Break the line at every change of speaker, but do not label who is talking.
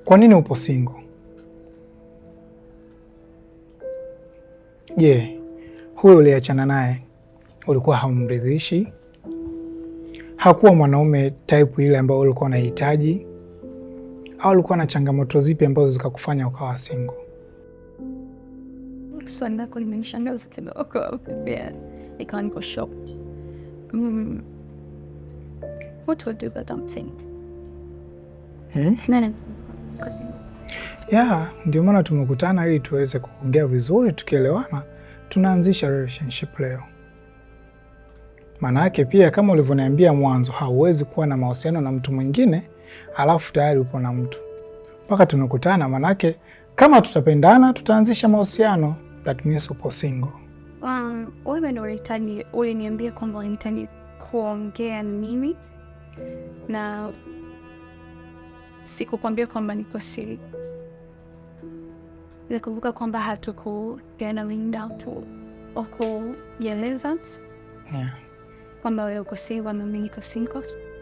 Kwa nini upo single? Je, huyo uliachana naye ulikuwa haumridhishi? Hakuwa mwanaume type ile ambayo ulikuwa unahitaji? Au ulikuwa na changamoto zipi ambazo zikakufanya ukawa single?
Swali lako limenishangaza kidogo pia, ikawa niko shocked. What would do that I'm single?
Yeah, ndio maana tumekutana ili tuweze kuongea vizuri, tukielewana tunaanzisha relationship leo. Maana yake pia kama ulivyoniambia mwanzo, hauwezi kuwa na mahusiano na mtu mwingine alafu tayari upo na mtu. Mpaka tumekutana, maana yake kama tutapendana tutaanzisha mahusiano. That means upo single.
Wewe ndio uliniambia kwamba unahitaji kuongea mimi na sikukwambia kwamba niko single. Nakumbuka kwamba hatukupeana muda wa kujieleza.
Yeah.
Kwamba wewe uko single na mimi niko single.